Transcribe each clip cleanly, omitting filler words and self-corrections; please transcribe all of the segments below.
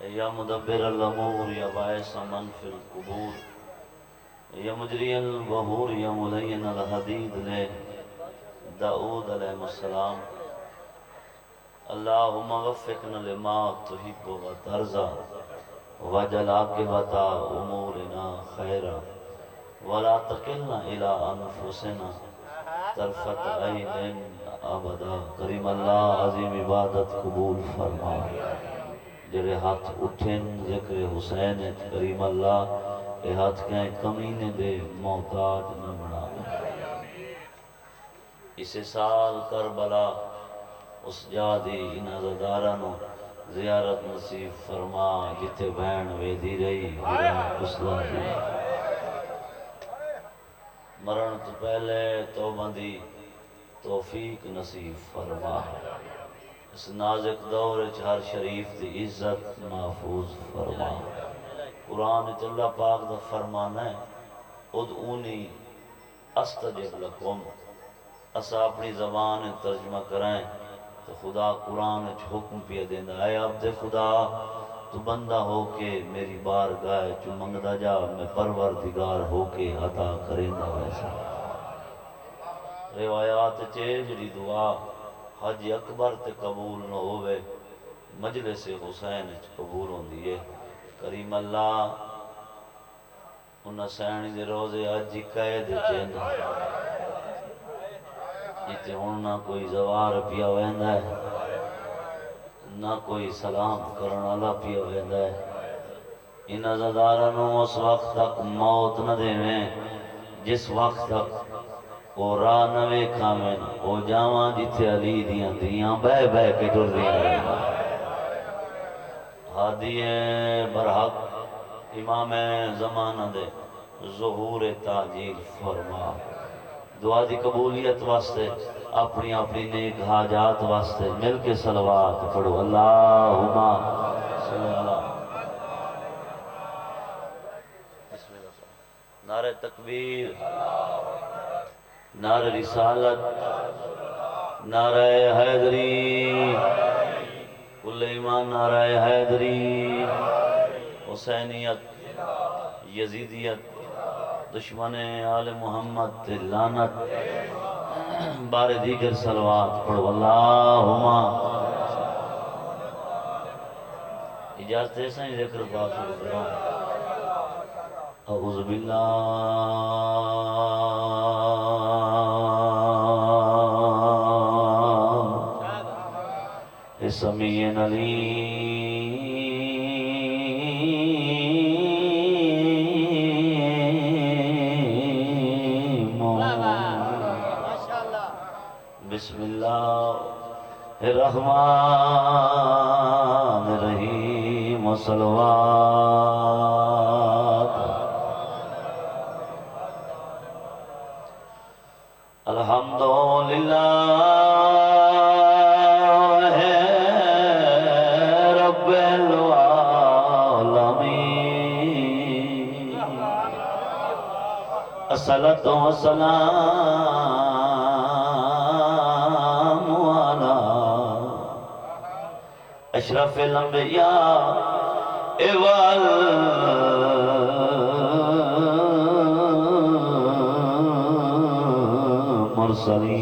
یا مدبر الامور یا باعث من فی القبور یا مجری البحور یا ملین الحدید لے داؤد علیہ السلام اللہم وفقنا لما تحب و ترضى وجل عاقبت امورنا خیرا ولا تکلنا الى انفسنا طرفت عین ابدا. کریم اللہ عظیم عبادت قبول فرما. جڑے ہاتھ اٹھن ذکر حسین کریم اللہ اے ہاتھ کہیں کمینے دے محتاج نہ بنا. اسے سال کربلا اس جادی انہزدارانو زیارت نصیب فرما جتے بہن ویدی رہی کسلا دی. مرن تو پہلے توبہ دی توفیق نصیب فرما. اس نازک دور ہر شریف دی عزت محفوظ فرما. قرآن اللہ پاک دا فرمانا ہے ادعونی استجب لکم. اسا اپنی زبان ترجمہ کرائیں تو خدا قرآن حکم پیا دینا اے عبد خدا تو بندہ ہو کے میری بارگاہ چو منگدا جا میں پروردگار ہو کے عطا کریں گا. ویسا روایات جڑی دعا حج اکبر تے قبول نہ ہوئے مجلس حسین قبول ہوں دیئے. کریم اللہ انہاں سینی دے روزے حج قید چین جتے ہون نہ کوئی زوار پیا ویندا ہے نہ کوئی سلام کرنا اللہ پیا ویندا ہے. ان عزادارانوں اس وقت تک موت نہ دیویں جس وقت تک وہ راہ نہ ویکھاویں وہ جاواں جتھے علی دیاں دیاں بہ بہ کے ٹر دیاں. ہادی برحق امام زمانہ دے ظہور تاجیل فرما. دعا دی قبولیت واسطے اپنی اپنی نیک حاجات واسطے مل کے صلوات پڑھو. اللہم صلی اللہ. نعرہ تکبیر، نعرہ رسالت، نعرہ حیدری، کل ایمان نعرہ حیدری. حسینیت، یزیدیت، دشمن آل محمد تے لعنت. بار دیگر صلوات پڑھو. اللہم اجازت ایسا ہی ذکر بات شروع کروں. اعوذ باللہ سمیع علیم بسم اللہ الرحمن الرحیم وصلوات. الحمدللہ رب العالمین. الصلاۃ والسلام اشرف الانبیاء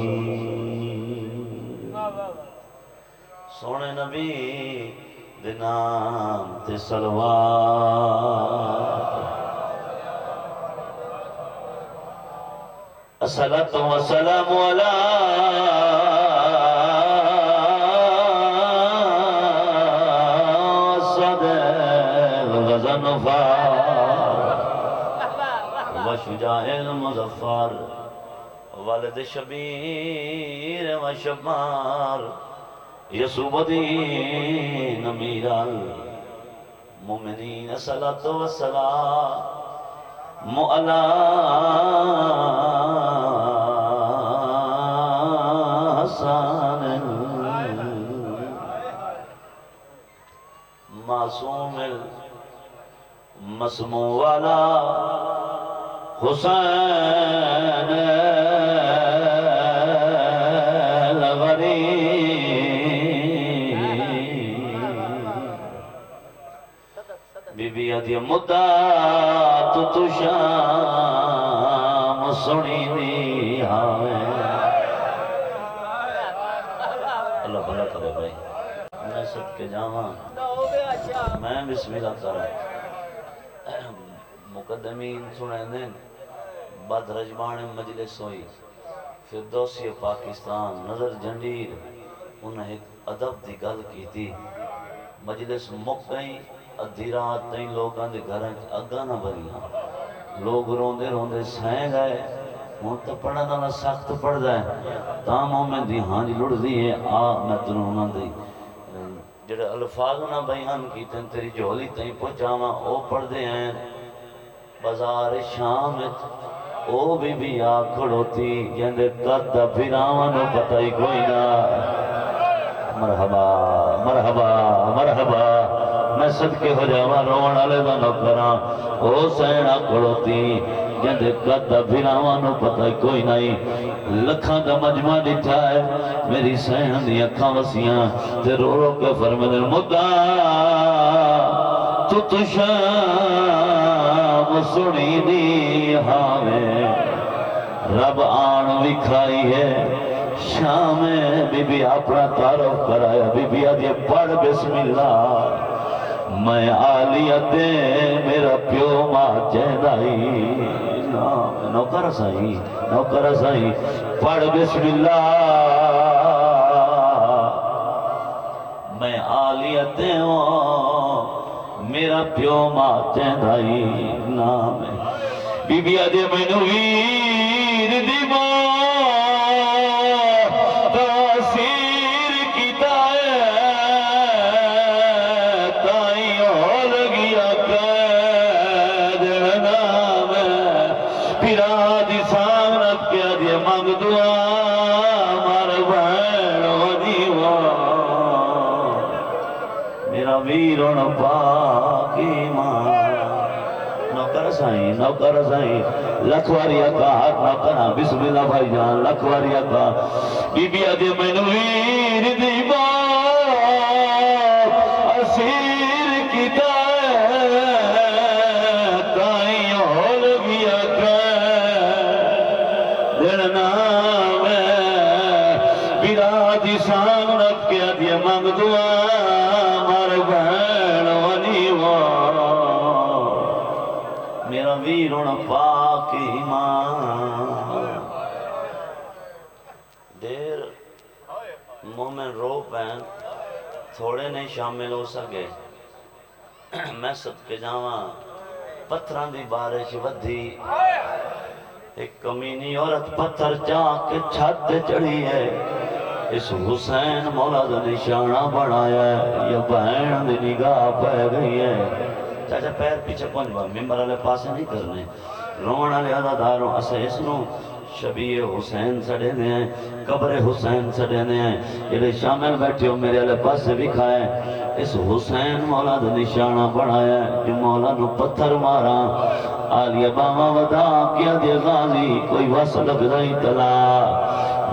والمرسلین. سونے نبی دے نام تے صلوات. الصلاۃ والسلام علی وشجاع المظفر والد شبیر و شمار یسوع الدین امیر المؤمنین. الصلاۃ والسلام علی حسن معصوم مسموع والا حسین الغری بی بی آدھی مدہ تو شام سنی دی ہاویں اللہ بھلا کرے بھائی میں سب کے جاواں میں بسم اللہ کرا مقدمین سنے دیں بعد رجمان مجلس ہوئی فردوسی پاکستان نظر جنڈیر انہیں ایک ادب دی گل کی تھی مجلس مک گئی ادھی رات تین لوگاں دے گھراں اگاں نہ بھریاں لوگ روندے روندے سہیں گئے ہوں تو پڑھنا نہ سخت پڑھ جائے تاموں میں دی ہانج لڑ دی ہے میں تنہوں نہ دی جڑے الفاظ نہ بیان کی تیری جھولی تین پہنچاواں او پڑھ دے ہیں بازار شام او بی آ کھڑوتی جندے قد پھراواں نو پتہ ہی کوئی نہ مرحبا مرحبا مرحبا میں صدقے ہو جاواں روਣ والے دا نوکراں او سینا کھڑوتی جندے قد پھراواں نو پتہ ہی کوئی نہیں لکھاں دا مجمع ڈٹھا ہے میری سین دی اکھاں وسیاں تے رو رو کے فرماندے مدہ تو شام سنی دی ہاویں رب آن وکھائی ہے شام بی بی اپنا تعارف کرایا بی بی آدھے پڑھ بسم اللہ میں آلیت میرا پیو ماں چہدائی نوکر سائی پڑھ بسم اللہ میں آلیت میرا پیو ماں چہدائی نام بی بی آدھے میں نویر دی ماں تاثیر کی تائی ہو لگیا قید نام پیرا دی سامنت کیا دے مانگ دعا مار بہن ہو دیوان میرا ویرون پاکی ماں نوکر سائیں لکھواری اکا ہاتھ نہ کرا بسم اللہ بھائی جان لکھواری اکا بی بی آدھے میں نویر دی بات اسیر کی تائیں ہو لگیا دلنا میں بیرادی سامنت کیا دیا مانگ دعا مار بہن ونی میرا ویرون پاک ایمان دیر مومن رو پین تھوڑے نہیں شامل ہو سکے میں صدقے جاواں پتھران دی بارش ودھی ایک کمینی عورت پتھر چاک کے چھت چڑھی ہے اس حسین مولا دا نشانہ بڑھایا ہے یہ بہن دی نگاہ پہ گئی ہے چاچا پیر پیچھے پہنچ با ممبر والے پاسے نہیں کرنے روਣ والے عزاداروں اسے اس نو شبیہ حسین سڑے دے ہیں قبر حسین سڑے دے ہیں یہ شامل بیٹھے ہو میرے والے پاسے بھی کھائے اس حسین مولا دا نشانہ بڑھایا ہے جو مولا نو پتھر مارا آلیہ باما ودا کیا دے غازی کوئی وصل لگ رہی تلا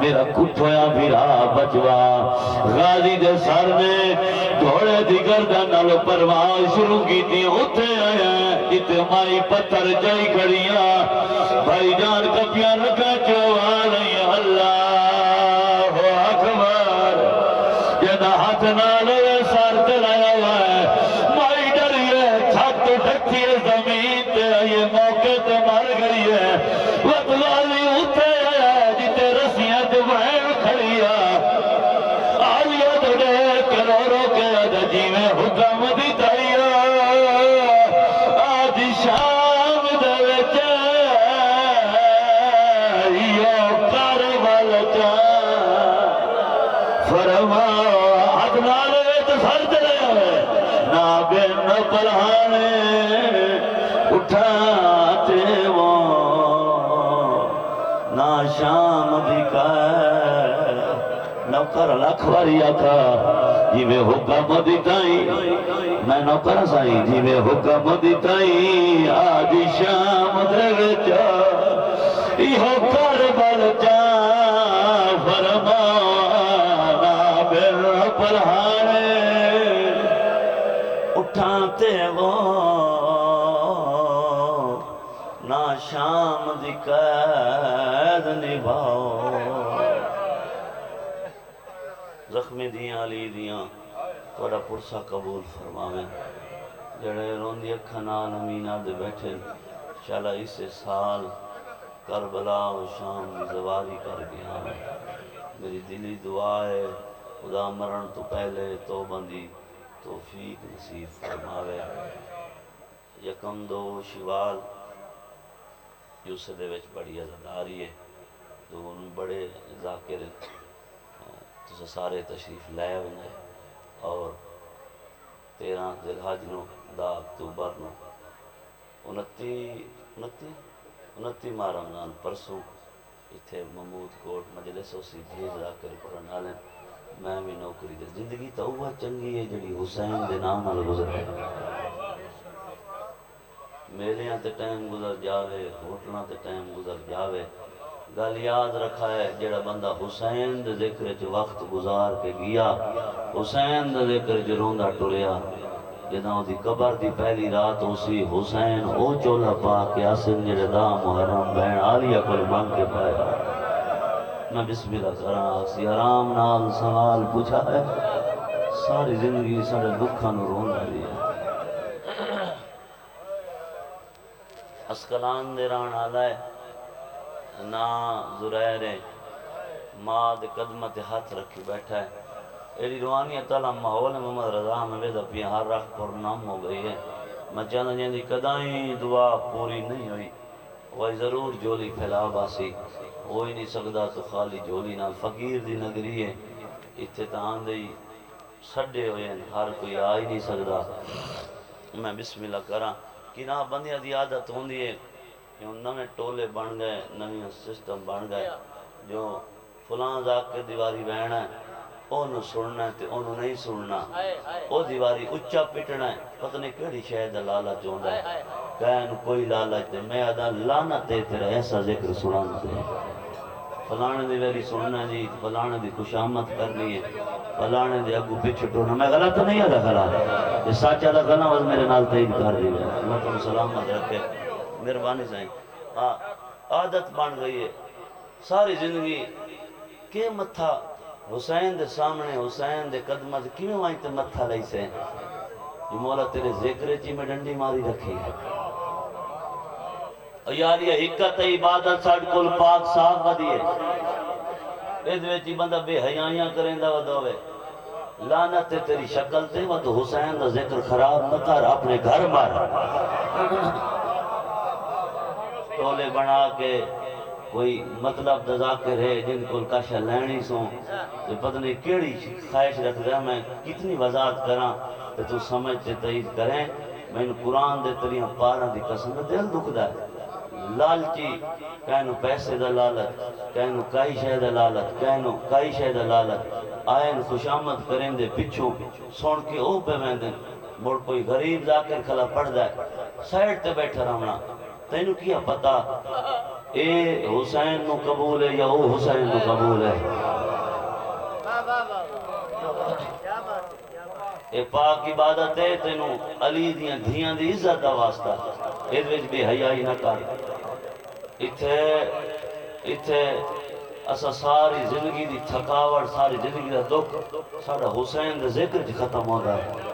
میرا کچھ ہویا بھیرا بچوا غازی دے سر میں گھوڑے دی گردن نالو پرواز شروع کی تھی اٹھے آیا جتے مائی پتھر جائی کھڑیاں بھائی جان کپیاں رکھا چوہا نہیں اللہ اکبر جدہ ہاتھ نالو سار تلایا ہوا ہے مائی ڈری ہے چھت ڈھکتی ہے زمین تے یہ موقع تے مر گئی ہے وقت غازی اٹھے آیا جتے رسیاں تے بہن کھڑیا آلیا دڑے کرورو کے جی میں حکم دی تائیا آج شام دے وچے یو کاربال چاہ فرما ادنال ویت سر چلے ہوئے نا بین پرہانے اٹھاتے وہ نا شام دکھائے نوکر لکھواری آکا جی میں حکم دیتائی میں نوکر سائی جی میں حکم دیتائی آج شام دے وچا یہ کربل چا فرمانا بل پرہانے اٹھاتے وہ نہ شام دی قید نبھاؤ زخمی دیاں علی دیاں توڑا پرسا قبول فرماویں جڑے روندی اکھا نال امینہ دے بیٹھے شالا اس سال کربلا و شام دی زواری کر گیا میری دلی دعا ہے خدا مرن تو پہلے توبہ دی توفیق نصیب فرماوے یکم دو شوال یوسے دے وچ بڑی عزداری ہے تو ان بڑے ذاکر تو سارے تشریف لائے ہوئے اور 13 ذی الحج نو 10 اکتوبر نو 29 ماہ رمضان پرسوں اتھے محمود کوٹ مجلس اسی بھیج ذاکر پڑھن والے میں بھی نوکری دے زندگی تو وہ چنگی ہے جڑی حسین دے نام نال گزرے میلیاں تے ٹائم گزر جاوے ہوٹلاں تے ٹائم گزر جاوے گل یاد رکھا ہے جڑا بندہ حسین دے ذکر چ وقت گزار کے گیا حسین دے ذکر چ روندا ٹریا جداں دی قبر دی پہلی رات اسی حسین او چولا پا کے آسن جڑے دا محرم بہن عالیہ کول مانگ کے پایا میں بسم اللہ کراں آسی آرام نال سوال پوچھا ہے ساری زندگی سارے دکھاں نو روندا رہیا اسکلان دے ران آلا ہے نا زریر ماں دے قدمت ہاتھ رکھی بیٹھا ہے ایڈی روحانیت تعالیٰ ماحول محمد رضا میں ویدہ پی ہر رکھ پر نام ہو گئی ہے میں چاہتا جن دی قدائیں دعا پوری نہیں ہوئی وہی ضرور جولی پھیلا باسی ہو ہی نہیں سکتا تو خالی جولی نہ فقیر دی نگری ہے اتتان دی سڈے ہوئے ہیں ہر کوئی آ ہی نہیں سکتا میں بسم اللہ کراں کہ نہ بندیاں دی عادت ہوندی ہے کہ نویں ٹولے بن گئے نویں سسٹم بن گئے جو فلاں ذاک کے دیواری بہنا ہے انہوں سننا ہے تے انہوں نہیں سننا او دیواری اچھا پٹنا ہے پتہ نہیں کیڑی شاید لالچ ہوندا ہے کہن کوئی لالچ تے میں ادا لعنت تے تیرا ایسا ذکر سناندے فلانے دی ویری سننا جی فلانے دی خوشامد کرنی ہے فلانے دی اگو پیچھے ٹورنا میں غلط نہیں ادا کرا یہ سچا دا غلط وز میرے نال تائید کر دی ہے اللہ تم سلامت رکھے مہربانی سائیں عادت بن گئی ہے ساری زندگی کہ متھا حسین دے سامنے حسین دے قدمت کیوں آئیں تے متھا لئی سے یہ مولا تیرے ذکر چی میں ڈنڈی ماری رکھی ہے اور یار یہ حکت عبادت ساڑھ کل پاک صاف ودی ہے ادوے چی بندہ بے حیائیاں کریں دا ودوے لعنت تے تیری شکل تے وہ تو حسین دا ذکر خراب نہ کر اپنے گھر مار ٹولے بنا کے کوئی مطلب دا ذاکر ہے جن کو کاشا لینی سوں تو پتہ نہیں کیڑی خواہش رکھ رہا میں کتنی وضاحت کراں کہ تو سمجھتے تائید کریں میں قرآن دے تریاں پاراں دی قسم دل دکھ دا ہے لالچی کہنو پیسے دا لالت کہنو کائی شہ دا لالت کہنو کائی شہ دا لالت آئین خوشامد کریں دے پچھوں سون کے او پہ میں دیں مڑ کوئی غریب ذاکر کھلا پڑھ دائے سائٹ تے بیٹھا رہنا تینو کیا پتا اے حسین نو قبول ہے یا او حسین نو قبول ہے اے پاک عبادت ہے تینو علی دیاں دھیاں دی عزت دا واسطہ اس وچ بے حیائی نہ کر اتھے اسا ساری زندگی دی تھکاوٹ ساری زندگی دا دکھ سارا حسین دے ذکر چ ختم ہوتا ہے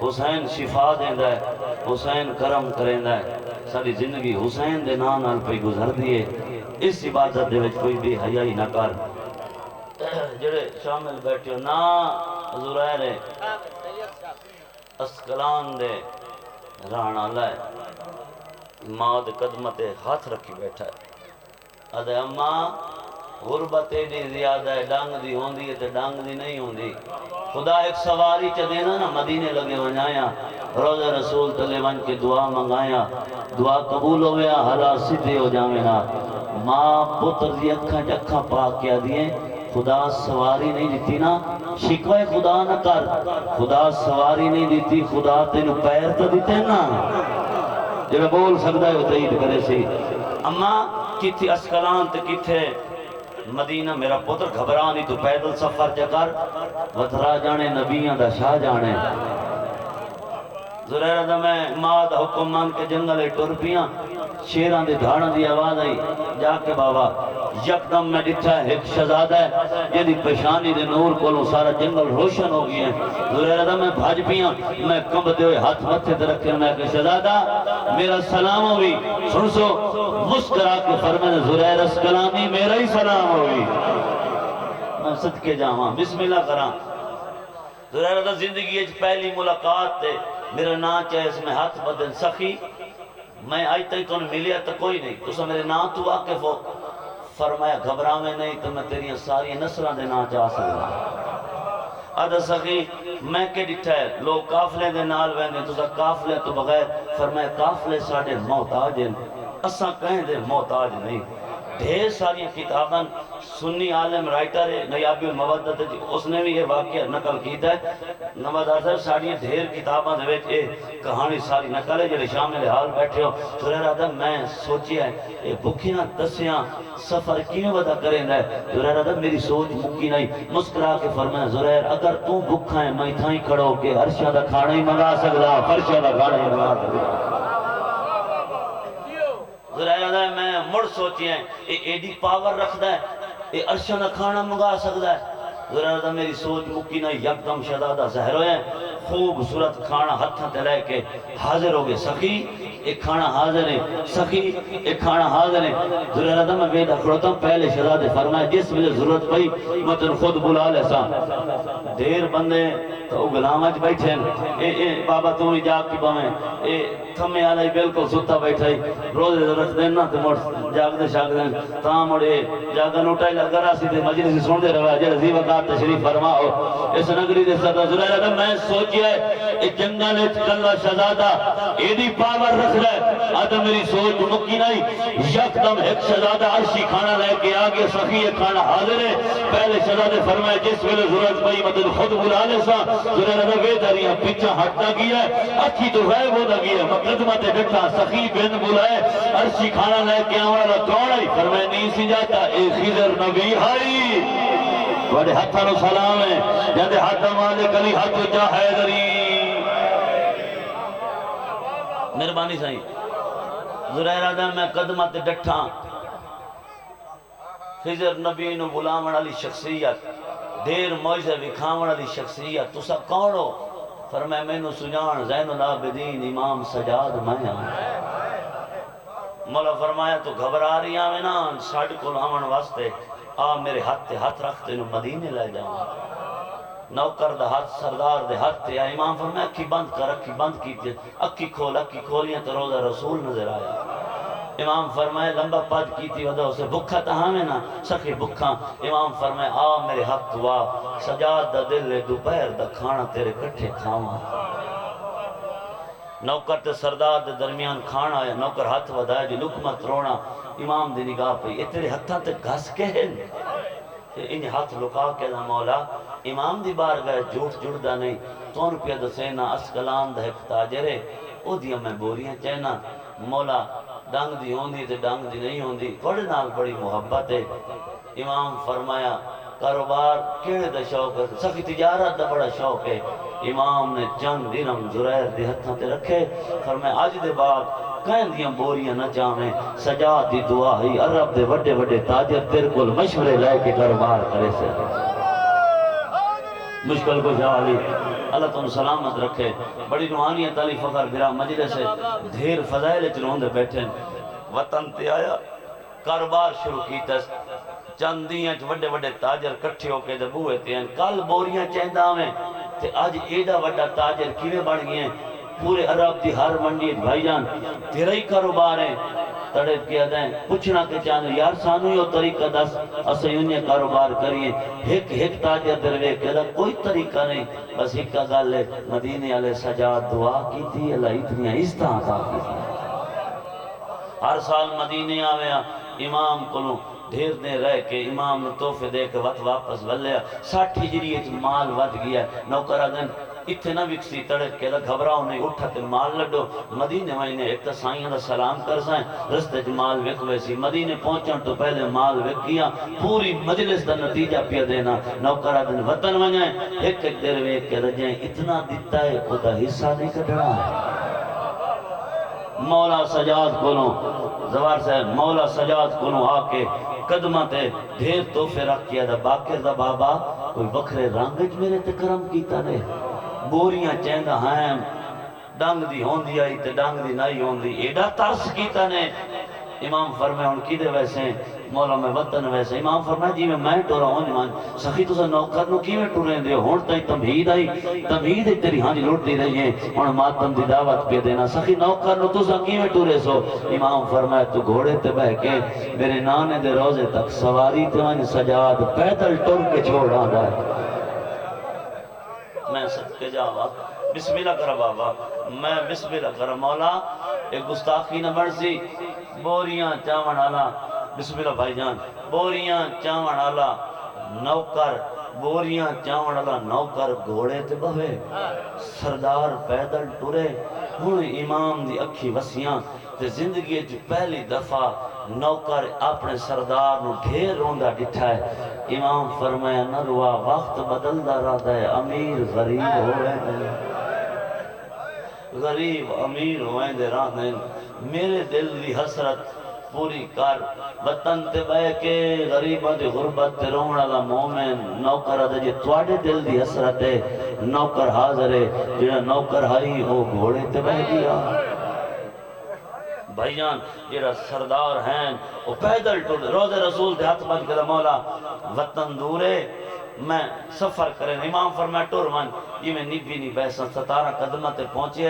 حسین شفا دیندا ہے حسین کرم کریندا ہے ساری زندگی حسین دے نام نال پہ گزر دیئے اس عبادت دے وچ کوئی بھی حیائی نہ کر جڑے شامل بیٹھے نا زریر اسکلان دے رانا لائے ماں دے قدمت ہاتھ رکھی بیٹھا ہے ادھے اماں غربت ایڈی زیادہ ہے ڈانگ دی ہوندی ہے تے ڈانگ دی نہیں ہوندی خدا ایک سواری چا دینا نا مدینے لگے ونجایا روزہ رسول تلے ون کے دعا منگایا دعا قبول ہویا حلا سدھے ہو جاوینا ماں پتر دی اکھاں پاک کیا دیئے خدا سواری نہیں دیتی نا شکوے خدا نہ کر خدا سواری نہیں دیتی خدا تینو پیر تو دیتے نا جب بول سکتا ہے وہ تائید کرے سی اماں کتھی اسکلان تے کتھے مدینہ میرا پتر گھبرانی تو پیدل سفر چکر وطرا جانے نبیان دا شاہ جانے زریر دا میں ماں دا حکم مان کے جنگلے ٹر پیاں شیران دی دھاڑا دی آواز آئی جا کے بابا یکدم میں ڈٹھا ہے ایک شہزادہ ہے یہ دی پیشانی دے نور کولوں سارا جنگل روشن ہو گئی ہے زریر دا میں بھاج پیاں میں کمب دے ہوئے ہاتھ متھے تے رکھے میں کہ شہزادہ میرا سلام ہوئی سن سو مسکرا کے فرمائے زریر اس کلامی میرا ہی سلام ہوئی میں صدقے جاواں بسم اللہ کراں زریر دا زندگی اچھ پہلی ملاقات تے میرا نا چاہے اس میں ہاتھ بدن سخی میں آئی تھی تو نے ملیا تو کوئی نہیں تو سا میرے نا تو واقف ہو فرمایا گھبرا میں نہیں تو میں تیری ساری نصرہ دے نا چاہ سکتا آدھا سخی میں کے ڈٹھا ہے لوگ کافلے دے نال ویندے تو سا کافلے تو بغیر فرمایا کافلے ساڑھے محتاج ہیں اساں کہیں دے محتاج نہیں ڈھیر ساری کتاباں سنی عالم رائٹر ہے نیابی المودت ہے اس نے بھی یہ واقعہ نقل کیتا ہے نماز آزر ساری ڈھیر کتاباں دے ویچ کہانی ساری نقل ہے جلے شامل حال بیٹھے ہو زریر آدم میں سوچی ہے یہ بکیاں دسیاں سفر کیوں ودا کریں دے زریر آدم میری سوچ مکی نہیں مسکرا کے فرمائے زریر اگر تو بکھا ہے میں تھائیں کھڑو کہ عرشہ دا کھانا ہی منگا سکتا فرشہ دا کھانا ہی منگا سکتا زرائر ہے میں مڑ سوچی ہیں یہ ایڈی پاور رکھ دا ہے یہ عرشہ نہ کھانا منگا سکتا ہے زرائر ہے میری سوچ مکی نہ یکدم شہزادہ زہر ہوئے خوبصورت کھانا ہتھاں تے لے کے حاضر ہو گئے سخی ایک کھانا حاضر ہے سخی ایک کھانا حاضر ہے زرائر ہے میں بیدہ کھڑتا ہوں پہلے شہزادے فرمائے جس مجھے ضرورت پئی میں تن خود بلا لے سا دیر بندے تو غلامت بیٹھے بابا تو ہی جاگ کی بامیں تھمے آلائی بالکل ستا بیٹھائی روزے رکھ دینا تو مڑ جاگ دے شاگ دیں تاں مڑے جاگا نوٹائی لگا راسی دے مجلسی سن دے رہا ہے جی وقات تشریف فرماؤ اس نگری دے صدا زرائر آدم میں سوچی ہے ایک جنگل کلہ شہزادہ ایدی پاور رکھ رہے آدم میری سوچ مکی نہیں یکدم ایک شہزادہ عرشی کھانا لے کے آگے سخی کھانا حاضر ہے پہلے شہزادے فرمائے جس ویلے ضرورت پئی مدد خود بلا لے سا زرائر آدم ویداریاں پیچھا ہٹتا گیا ہے اچھی تو غیب ہوتا گیا ہے مقدمت ڈٹھا سخی بن بلائے عرشی کھانا لے کے آوالا دوڑائی فرمائے نہیں سی جاتا اے خضر نبی ہائی بڑے ہاتھا نو سلام ہے جاندے ہاتھا مالک علی ہاتھ جا حیدری مہربانی سائیں زرائر آدم میں قدمت ڈٹھا خضر نبی نو بلاون علی شخصیت دیر موجزہ وکھاون علی شخصیت تو سا کون ہو فرمائے میں نو سجان زین العابدین امام سجاد میں مولا فرمایا تو گھبرا رہی آوے نا ساڑھ کو لاون واسطے آ میرے ہاتھ رکھتے نو مدینے لے جاؤں نوکر دا ہاتھ سردار دے ہاتھ یا امام فرمایا اکھی بند کر اکھی بند کیتے اکھی کھولیاں تو روزہ رسول نظر آیا امام فرمائے لمبا پد کیتی ودا اسے بکھا تہاں میں نا سخی بکھا امام فرمائے آ میرے ہاتھ دعا سجاد دا دل لے دوپہر دا کھانا تیرے کٹھے کھاواں نوکر تے سردار دے درمیان کھانا آیا نوکر ہاتھ ودایا جو لکمت رونا امام دی نگاہ پہ یہ تیرے ہتھاں تے گھس کے ہیں انہیں ہاتھ لکا کے دا مولا امام دی بار گئے جھوٹ جڑدا نہیں 100 روپیہ دا سینا اسکلان دا ایک تاجرے او دیا میں بوریاں چہنا مولا ڈنگ دی ہوندی تے ڈنگ دی نہیں ہوندی بڑے نال بڑی محبت ہے امام فرمایا کاروبار کیڑے دا شوق ہے سخی تجارت دا بڑا شوق ہے امام نے چند درہم زرائر دے ہتھاں تے رکھے فرمایا آج دے بعد کہیں دیاں بوریاں نہ چاہیں سجاد دی دعا ہی عرب دے وڈے وڈے تاجر تیر کل مشورے لائے کے کاروبار کرے سے مشکل کو شاہلی اللہ تم سلامت رکھے بڑی روحانیت علی فخر برا مجلس ہے دھیر فضائل چلوں دے بیٹھے وطن تے آیا کاروبار شروع کیتا چند دیاں وڈے وڈے تاجر کٹھے ہو کے دبوئے تھے کل بوریاں چہندہ میں تے آج ایڈا وڈا تاجر کیویں بڑھ گئے پورے عرب دی ہر منڈی بھائی جان تیرا ہی کاروبار ہے تڑپ کیا دیں پوچھنا کہ چاہنے یار سانو یہ طریقہ دس اسے انہیں کاروبار کریے ایک تاجر دروے کہتا کوئی طریقہ نہیں بس ایک کا گل ہے مدینے علیہ سجاد دعا کی تھی اللہ اتنی عزتاں عطا کی تھی ہر سال مدینے آویا امام کو دھیر دے رہ کے امام نے توفے دے کے وقت واپس بلیا 60 ہجری مال ود گیا نوکرہ دن اتنے نہ وکسی تڑپ کے گھبراؤ نہیں اٹھا تے مال لڈو مدینے وائنے ایک تا سائیاں دا سلام کر سائیں رستے جو مال وک ویسی مدینے پہنچن تو پہلے مال وک کیا پوری مجلس دا نتیجہ پیا دینا نوکرہ دن وطن ونجائیں ایک ایک دیر ویک کے رجائیں اتنا دیتا ہے خدا حصہ نہیں کٹنا ہے مولا سجاد کنو زوار صاحب مولا سجاد کنو آکے قدمہ تے ڈھیر توفے رکھ کیا دا باکر دا بابا کوئی وکھرے رنگج میرے تے کرم کیتا نے بوریاں چیندہ ہیں ڈنگ دی ہون دی آئی تے ڈنگ دی نائی ہون دی ایڈا ترس کیتا نے امام فرمائے ہون کی دے ویسے مولا میں وطن ویسے امام فرمائے جی میں ٹورا ہوں جمان سخی تو سا نوکر نو کی میں ٹورے دے ہون تائی تمہید آئی تمہید ہے تیری ہاں جی لوٹ دی رہی ہے ہون ماتم دی دعوت پہ دینا سخی نوکر نو تو سا کی میں ٹورے سو امام فرمائے تو گھوڑے تے بہ کے میرے نانے دے روزے تک سواری تے وہاں سجاد پیدل ٹور کے چھوڑ آدھا ہے میں سب کے جاوا بسم اللہ کرا بابا میں بسم اللہ کرا مولا ایک گستاخی نہ مرضی بوریاں چاون آلا بسم اللہ بھائی جان بوریاں چاون آلا نوکر بوریاں چاون آلا نوکر گھوڑے تے بہوے سردار پیدل ٹورے ہن امام دی اکھی وسیاں تے زندگی جو پہلی دفعہ نوکر اپنے سردار نو ڈھیر روندہ ڈٹھا ہے امام فرمایا نہ روا وقت بدلدا رہتا ہے امیر غریب ہوئے غریب امیر ہوئے دے رہنے میرے دل دی حسرت پوری کر وطن تے بے کے غریبہ دی غربت تے رونا دا مومن نوکر دا جی توڑے دل دی حسرت ہے نوکر حاضر ہے جنہا نوکر ہائی ہو گھوڑے تے بے گیا بھائی جان جیرا سردار ہیں وہ پیدل ٹوڑ روز رسول دے ہاتھ بند کردہ مولا وطن دورے میں سفر کریں امام فرمائے ٹور من یہ میں نبی نہیں بیسن 17 قدمہ تے پہنچے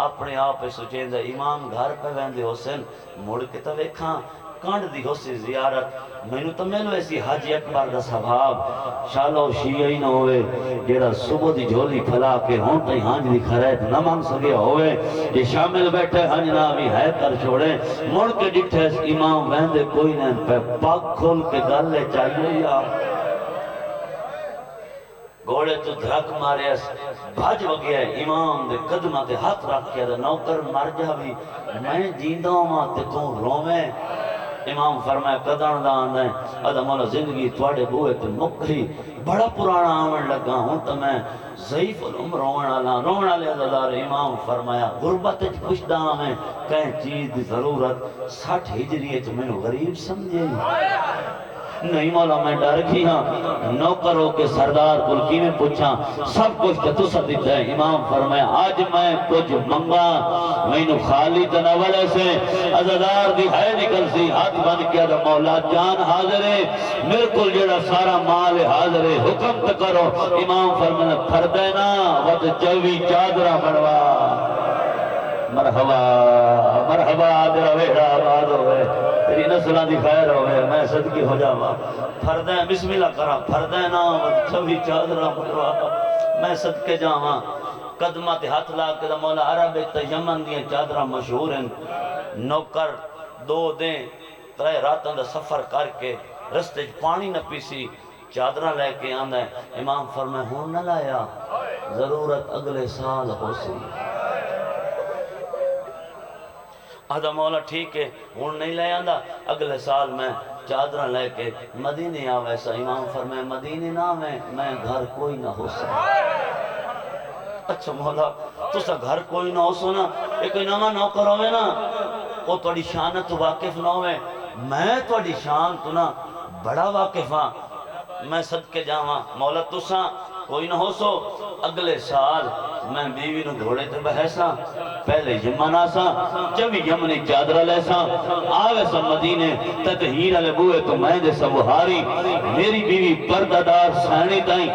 اپنے آپ پہ سوچیں دے امام گھر پہ ویندے حسین مڑ کے تو ویکھاں کانڈ دی حسین زیارت میں نے تو میں نے ایسی حج اکبر دا صحاب شالو شیعی نہ ہوئے جیڑا صبح دی جھولی پھلا کے ہون تائی ہانج دی خریت نہ مانگ سکے ہوئے یہ شامل بیٹھے ہنج نامی ہے کر چھوڑے مڑ کے ڈٹھے امام ویندے کوئی نہیں پہ پاک کھول کے گالے چاہیے یا گھوڑے تو دھرک مارے اس بھاج وگیا ہے امام دے قدمہ دے ہاتھ رکھ کیا دے نوکر مر جا بھی میں جیندہ ہوں ماں تے تو رومیں امام فرمائے قدان دان دیں ادھا مولا زندگی توڑے بوئے تے مکھی بڑا پرانا آمن لگا ہوں تو میں ضعیف العمر رونا لے ازادار امام فرمایا غربت خوش دام ہے کہیں چیز دی ضرورت 60 ہجری ہے جو میں نے غریب سمجھے نہیں مولا میں ڈر گئی ہاں نوکروں کے سردار کلکی میں پوچھا سب کچھ تو سا دیتا ہے امام فرمایا آج میں کچھ منگا میں نے خالی تناولے سے عزدار دی ہے نکل سی ہاتھ بند کیا دا مولا جان حاضر ہے میرے کل جڑا سارا مال حاضر ہے حکم تکرو امام فرمایا پھر دینا وقت چوی چادرہ بڑوا مرحبا مرحبا آدھر ویڑا آباد ہوئے تیری نسلہ دی خیر ہوئے میں صدقی ہو جاوا پھردیں بسم اللہ کرا پھردیں نام چھوی چادرہ بڑوا میں صدقے جاوا قدمہ تے ہاتھ لا کے دا مولا عرب تا یمن دیا چادرہ مشہور ہیں نوکر 2 دیں 3 راتوں دا سفر کر کے رستے پانی نہ پیسی چادرہ لے کے آندہ ہے امام فرمائے ہون نہ لایا ضرورت اگلے سال ہو سی آدھا مولا ٹھیک ہے ہون نہیں لے آندہ اگلے سال میں چادرہ لے کے مدینے آ ویسا امام فرمائے مدینے نہ میں گھر کوئی نہ ہو سکتا اچھا مولا تو سا گھر کوئی نہ ہو سنا ایک نامہ نوکر ہوئے نا وہ توڑی شان تو واقف نہ ہوئے میں توڑی شان تو نا بڑا واقف ہاں میں صدقے جاواں مولا تو سا کوئی نہ ہو سو اگلے سال میں بیوی نو گھوڑے تے بہیسا پہلے یمن آسا جب یمنی چادرہ لیسا آوے سا مدینے تطہیر علی بوئے تو میں دے سا بہاری میری بیوی پردہ سہنی تائیں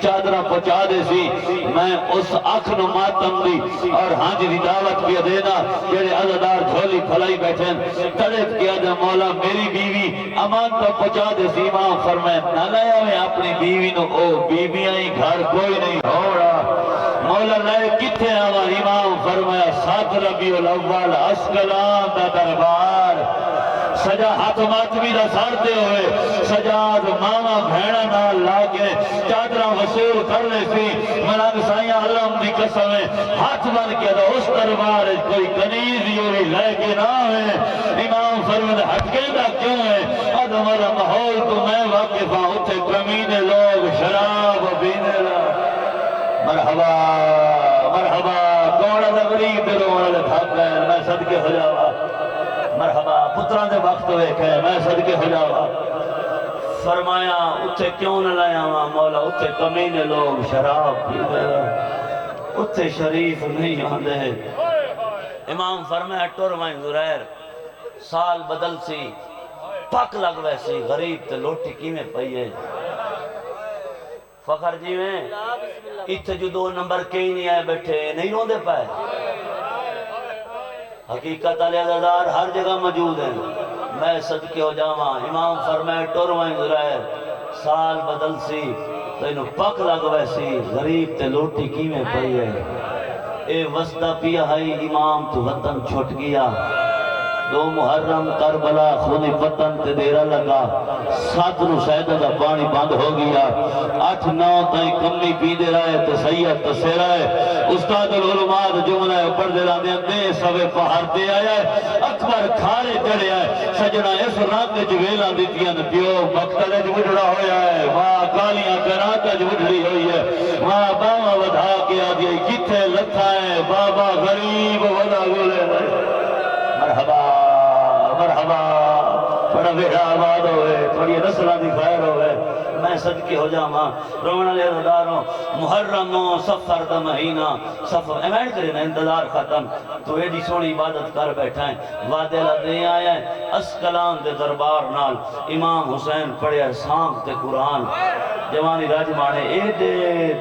چادرہ پہنچا دے سی میں اس اکھنو ماتم دی اور حاجری دعوت پہ دینا جیڑے عزدار جھولی پھلائی بیٹھیں تڑپ کیا دے مولا میری بیوی امان تو پہنچا دے سی امام فرمائے نہ لیا میں اپنی بیوی نو او بیوی آئی گھر کوئی نہیں ہوڑا مولا لائے کتھے آوا امام فرمایا 7 ربیع الاول اسکلان دا دربار سجا ہاتھ ماتمی دا سارتے ہوئے سجاد ماما بھیڑا نال لاگے چادرہ وصول کر لے سی ملنگ سائیاں علم دی قسم ہے ہاتھ بن کے دا اس دربار کوئی کنیز یوری لے کے نہ ہے امام فرمد ہٹکے دا کیوں ہے ادم والا ماحول تو میں واقف ہوں اتھے کمینے لوگ شراب پینے لوگ مرحبا مرحبا کون دا غریب دلوں والے تھاک گئے میں صدقے ہو جاوا مرحبا پتران دے وقت ہوئے کہ میں صدقے ہو جاوا فرمایا اتھے کیوں نہ لائے ہوا مولا اتھے کمینے لوگ شراب پینے لوگ اتھے شریف نہیں آندے امام فرمایا ٹور وائن زریر سال بدل سی پاک لگ ویسی غریب تے لوٹی کی میں پئیے فخر جی میں اتھے جو 2 نمبر کئی نہیں آئے بیٹھے نہیں رون دے پائے حقیقت علی عزادار ہر جگہ موجود ہیں میں صدقے ہو جاواں امام فرمائے ٹور وائن زرائر سال بدل سی تو انہوں پک لگ ویسی غریب تے لوٹی کی میں پئیے اے وسطہ پیا ہائی امام تو وطن چھوٹ گیا 2 محرم کربلا خونی وطن تے دیرہ لگا 7 نو سیدہ دا پانی بند ہو گیا 8-9 تائیں کمی پی دے رہے تو سید تو سے رہے استاد العلمات جمعہ پڑھ دے رہے اندے سوے پہاڑ دے آیا ہے اکبر کھارے چڑھے آئے سجنہ اس رات جویلہ دیتیاں پیو مقتل جوڑا ہویا ہے وہاں کالیاں کراتا جوڑی ہوئی ہے وہاں باما ودھا کے آدھے کتھے لکھا ہے بابا غریب ودا گولے مرحبا مرحبا بڑا بیڑا آباد ہوئے تھوڑی نسلہ دی خیر ہوئے میں صدقے ہو جاواں رونا لے رداروں محرم و سفر دا مہینہ سفر ایمین کرے نا انتظار ختم تو ایڈی سونی عبادت کر بیٹھا ہے وعدے لدے آیا ہے اسکلان دے دربار نال امام حسین پڑھے سانگ تے قرآن جوانی راجمانے ایڈے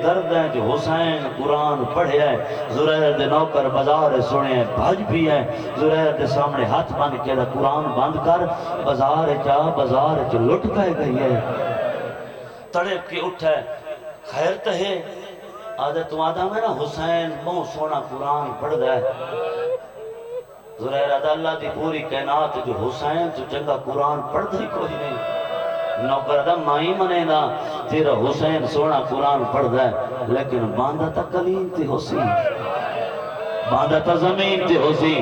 درد ہیں جو حسین قرآن پڑھے ہے زریر دے نوکر بازار سنے ہیں بھاج بھی ہے زریر دے سامنے ہاتھ بند کے دا قرآن بند کر بازار چا لٹ پہ گئی ہے تڑپ کے اٹھے خیر تہے آدھے تم آدھا میں نا حسین بہت سونا قرآن پڑھ دے زریر آدھا اللہ دی پوری کائنات جو حسین تو چنگا قرآن پڑھ دی کوئی نہیں نوکر آدھا مائی منے نا تیرا حسین سونا قرآن پڑھ دے لیکن باندھا تا کلیم تی حسی باندھا تا زمین تی حسی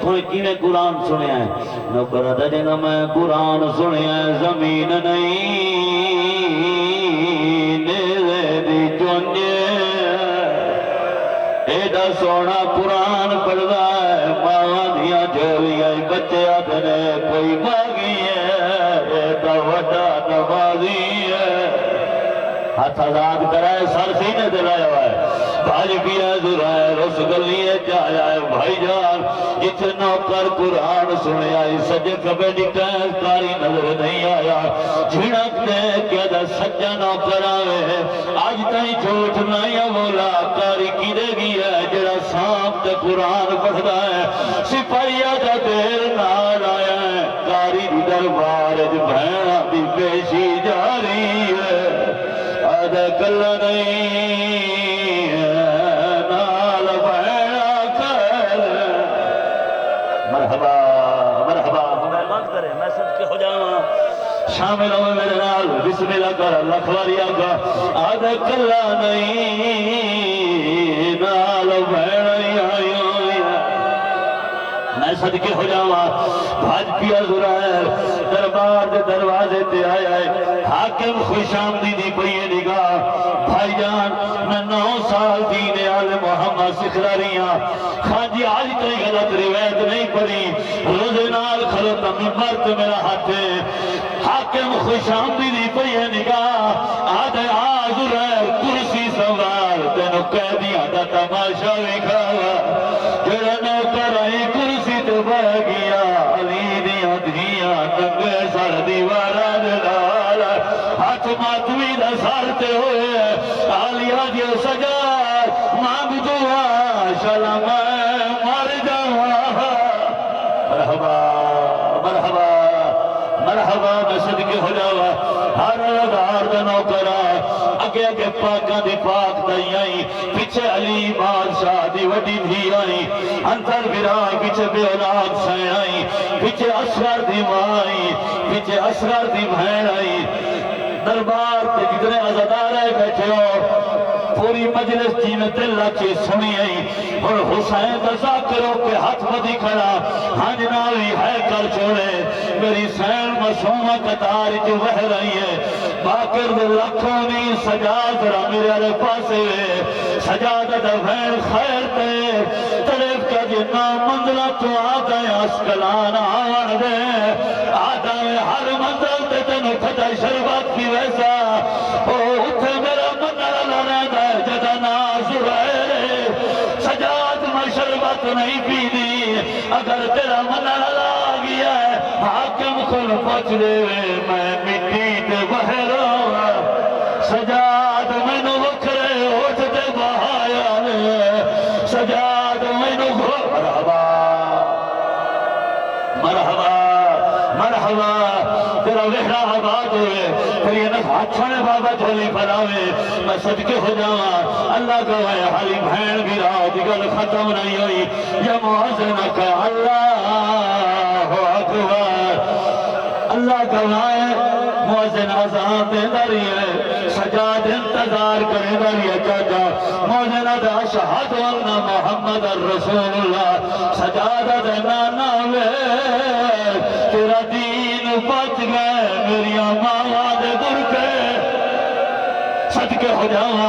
کوئی کیویں قرآن سنے ہیں نوکر آدھا جنہا میں قرآن سنے ہیں زمین نہیں ایڈا سونا قرآن پڑھدا ہے ماں دیا جھولیاں بچے آدھنے کوئی مانگی ہے ایڈا وڈا نمازی ہے ہاتھ آزاد کرائے سر سینے دلایا ہوا ہے بھاج پیا زرائے رس گلیے جایا ہے بھائی جان جتنے نوکر قرآن سنے آئی سجے کبے نکیس کاری نظر نہیں آیا جھڑک دے کیا دا سجا نوکر آئے آج تائیں جھوٹ نہیں بولا کاری کی دے گی ہے جڑا سانپ تے قرآن پڑھدا ہے سپاہی آجا دیر نال آیا ہے کاری دی دربار جو بھیڑا دی پیشی جاری ہے آدھا کلہ نہیں نال بھیڑا کر مرحبا مرحبا میں بند کرے میں صدقے ہو جاواں شامل ہوئے میرے نال بسم اللہ کر اللہ خواری آگا آدھا کلہ نہیں نال بھیڑا آئی میں صدقے ہو جاواں بھاج پیا زرائر دربار دے دروازے تے آیا ہے حاکم خوش آمدیدی پئیے نگاہ بھائی جان میں 9 سال دین آل محمد سکھلا رہیاں خان جی آج تئی غلط روایت نہیں پڑی روزے نال خلط منبر تے میرا ہاتھ ہے حاکم خوش آمدیدی پئیے نگاہ آدھے زرائر کرسی سوار تینو قیدیاں دا تماشا وکھاوا جڑا نوکر آئی کرسی تے بہ گیا علی دیاں دھیاں ننگے سر دیوارا دلال ہاتھ ماتوی دا سارتے ہوئے آلیا دیو سجار مانگ دعا شالا میں مر جاواں مرحبا مرحبا مرحبا میں صدقے ہو جاوا ہر رگار دا نوکرا اگے اگے پاکاں دی پاک دائی آئی پیچھے علی بادشاہ دی وڈی دھی آئی انتر برائی پیچھے بے اولاد سائیں آئی پیچھے اصغر دی ماں آئی پیچھے اصغر دی بہن آئی دربار تے جتنے عزدار ہے بیٹھے ہو پوری مجلس جی میں دل لاچے سنی آئی اور حسین دا ذاکروں کے ہاتھ بدی کھڑا ہاں جناوی ہے کر چھوڑے میری سین مسومہ قطار جو بہ رہی ہے باکر دے لکھوں نہیں سجاد رہا میرے علی پاسے سجاد دا بھین خیر تے طرف کا جنا منزلہ تو آتا ہے اسکلان آوان دے آتا ہے ہر منزل تے تنو کھتا شربات کی ویسا اتھے میرا منزل لڑے دا جدا نازر ہے سجاد میں شربت نہیں پی دی اگر تیرا منزل لا گیا ہے حاکم کھل پچ دے میں مٹی تے بہرا سجاد میں نو وکھرے ہوت تے بہایا سجاد میں نو مرحبا مرحبا مرحبا تیرا وحرہ آباد ہوئے پھر یہ نفع چھوڑے بابا جھولی پھراوے میں صدقے ہو جاؤں اللہ گوائے حالی بھین بھی رہا دیگل ختم نہیں ہوئی یا معاذن کا اللہ اکبر اللہ گوائے موزن آزان دے داری ہے سجاد انتظار کرے داری ہے چاچا موزن دا شہد ورنہ محمد الرسول اللہ سجاد دے نانا وے تیرا دین بچ گئے میری ماما دے برکے صدقے ہو جاؤں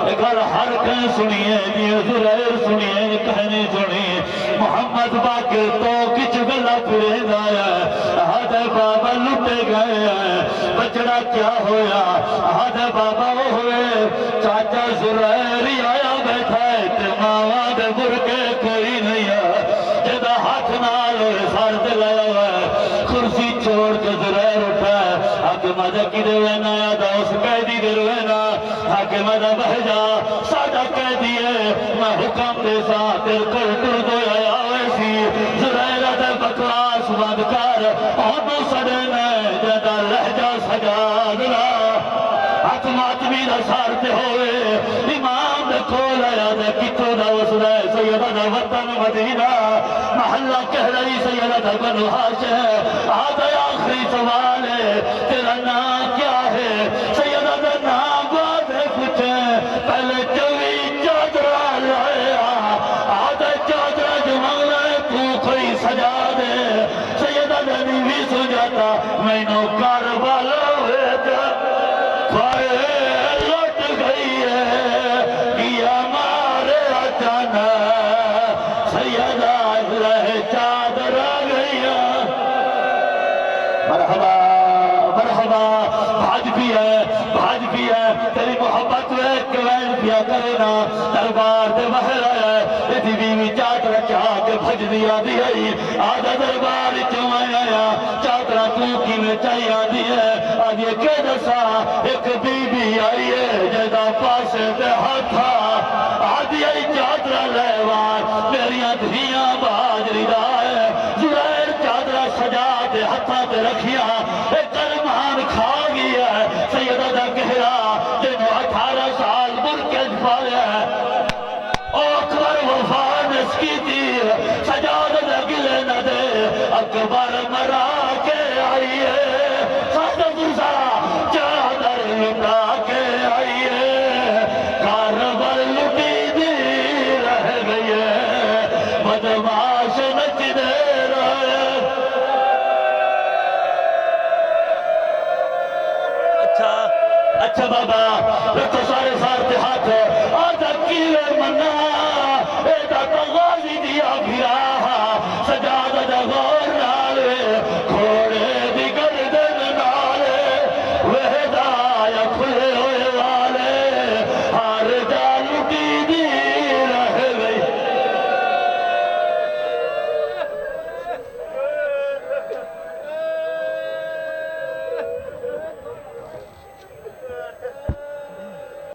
اگر ہر کہیں سنیے یہ زرائر سنیے کہنے سنیے محمد باقر تو کچھ گلہ پھرے دایا حد بابا لٹے گئے بچڑا کیا ہویا حد بابا وہ ہوئے چاچا زرائری آیا بیٹھا ہے تماما دے برکے کوئی نہیں ہے جدہ ہاتھ نال سار دلایا ہے کرسی چھوڑ کے زرائر اٹھا ہے حاکم آدھا کی دوینا یادا اس قیدی دروینا حاکم آدھا بہ جا سادہ قیدی ہے میں حکم دے ساتھ کر دو یا ویسی زرائر آدھا بکواس بندکار آنو سڑنے جدہ لہجہ سجادنا حاکم آدمی دا سارتے ہوئے امام دے کھول آیا دے کتو دا وصلے سیدہ دا وطن مدینہ محلہ کہہ رہی سیدہ دا بنو حاشے آدھا آخری سوال ہے تیرا نام کیا ہے سیدہ دا نام بات ہے پوچھے پہلے جوی چادرہ لائے آدھا چادرہ جو مانگنا ہے تو کوئی سجا دے سیدہ دا نیوی سو جاتا میں نو کاربالا ہوئے جا کھائے لٹ گئی ہے کیا مارے اچانا سیدہ رہ چادر گئی مرحبا مرحبا بھاج بھی ہے تیری محبت وین پیا کرنا دربار دے بہر آیا ہے تی بیوی چادر چاہ کے بھج دیا دی ہے آدھا دربار چوائے آیا چادر تو کی میں چاہی آدھی ہے آج یہ کہ دسا ایک بیوی آئی ہے جدہ پاس دے ہاتھا آدھی آئی چادر لیوان میری دھیاں باجری دا ہے زرائر چادر سجا دے ہاتھا دے رکھیا ایک کرمان کھا گیا ہے سیدہ دا کہرا جنہوں 18 سال برکج پایا ہے اکبر وفان اس کی تیر سجاد دا گلے نہ دے اکبر مرا کے آئی ہے سادہ دوسرا چادر لٹا کے آئی ہے کاربر لٹی دی رہ گئی ہے بدماش نچ دے رہے اچھا بابا رکھو سارے سارتے ہاتھ آدھا کیلے منا ایدہ تو غازی